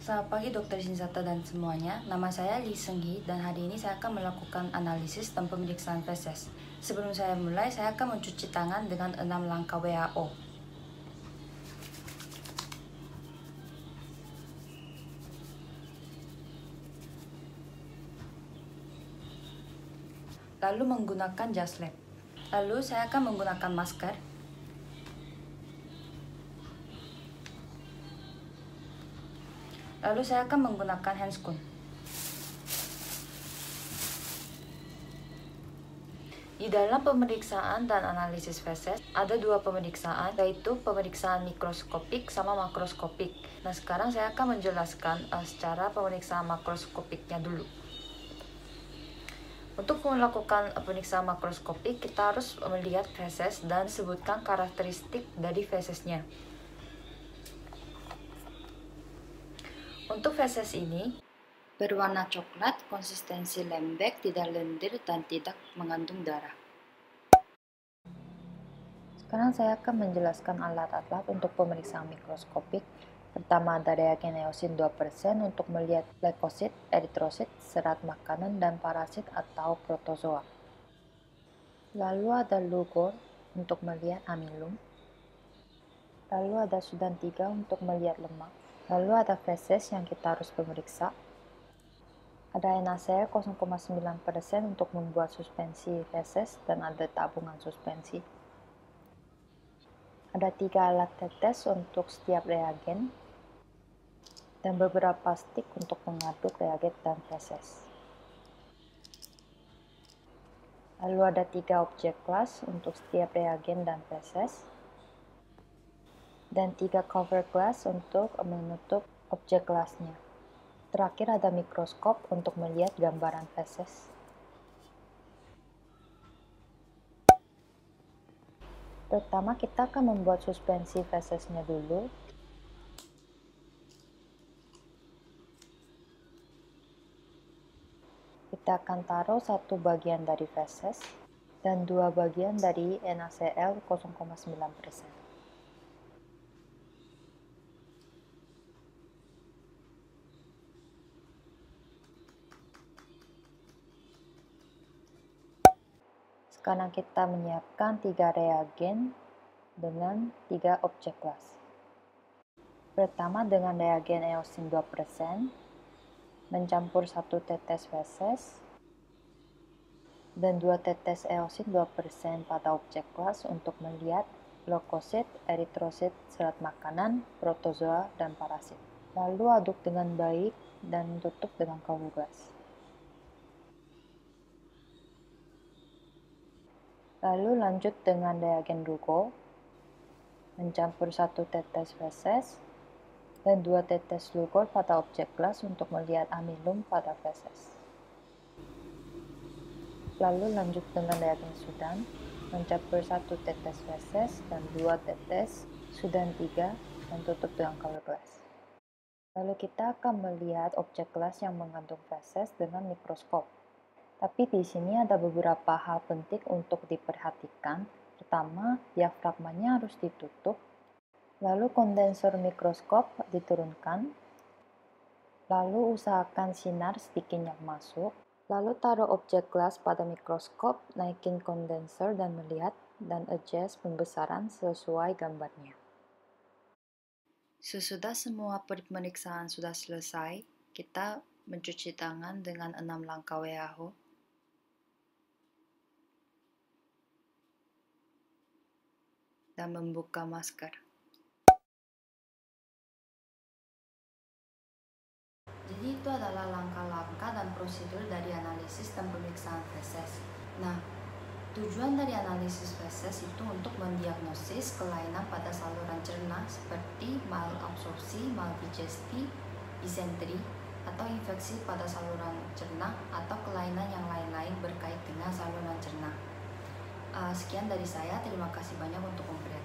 Selamat pagi Dokter Sinsata dan semuanya. Nama saya Lee Seung-hee dan hari ini saya akan melakukan analisis dan pemeriksaan feses. Sebelum saya mulai, saya akan mencuci tangan dengan 6 langkah WHO. Lalu menggunakan jas lab. Lalu saya akan menggunakan masker. Lalu saya akan menggunakan handscoon. Di dalam pemeriksaan dan analisis feses, ada dua pemeriksaan, yaitu pemeriksaan mikroskopik sama makroskopik. Nah, sekarang saya akan menjelaskan secara pemeriksaan makroskopiknya dulu. Untuk melakukan pemeriksaan makroskopik, kita harus melihat feses dan sebutkan karakteristik dari fesesnya. Untuk feses ini berwarna coklat, konsistensi lembek, tidak lendir, dan tidak mengandung darah. Sekarang saya akan menjelaskan alat-alat untuk pemeriksaan mikroskopik. Pertama ada reagen eosin 2% untuk melihat leukosit, eritrosit, serat makanan, dan parasit atau protozoa. Lalu ada Lugol untuk melihat amilum. Lalu ada Sudan 3 untuk melihat lemak. Lalu ada feses yang kita harus pemeriksa. Ada NaCl 0,9% untuk membuat suspensi feses dan ada tabungan suspensi. Ada 3 alat tetes untuk setiap reagen dan beberapa stik untuk mengaduk reagen dan feses. Lalu ada 3 objek glass untuk setiap reagen dan feses dan 3 cover glass untuk menutup objek glassnya. Terakhir ada mikroskop untuk melihat gambaran feses. Pertama kita akan membuat suspensi fesesnya dulu. Kita akan taruh satu bagian dari feses dan dua bagian dari NaCl 0,9%. Sekarang kita menyiapkan 3 reagen dengan 3 objek glass. Pertama dengan reagen eosin 2%, mencampur 1 tetes feses dan 2 tetes eosin 2% pada objek glass untuk melihat leukosit, eritrosit, serat makanan, protozoa, dan parasit. Lalu aduk dengan baik dan tutup dengan cover glass. Lalu lanjut dengan reagen Lugol, mencampur 1 tetes feses dan 2 tetes Lugol pada objek glass untuk melihat amilum pada feses. Lalu lanjut dengan reagen Sudan, mencampur 1 tetes feses dan 2 tetes Sudan 3 dan tutup dengan cover glass. Lalu kita akan melihat objek glass yang mengandung feses dengan mikroskop. Tapi di sini ada beberapa hal penting untuk diperhatikan. Pertama, diafragmanya harus ditutup. Lalu kondensor mikroskop diturunkan. Lalu usahakan sinar sedikitnya masuk. Lalu taruh objek glass pada mikroskop, naikin kondensor dan melihat dan adjust pembesaran sesuai gambarnya. Sesudah semua pemeriksaan sudah selesai, kita mencuci tangan dengan 6 langkah WHO. Dan membuka masker. Jadi itu adalah langkah-langkah dan prosedur dari analisis dan pemeriksaan feses. Nah, tujuan dari analisis feses itu untuk mendiagnosis kelainan pada saluran cerna seperti malabsorpsi, maldigesti, disenteri, atau infeksi pada saluran cerna atau kelainan yang lain-lain berkait dengan saluran cerna. Sekian dari saya, terima kasih banyak untuk memperhatikan.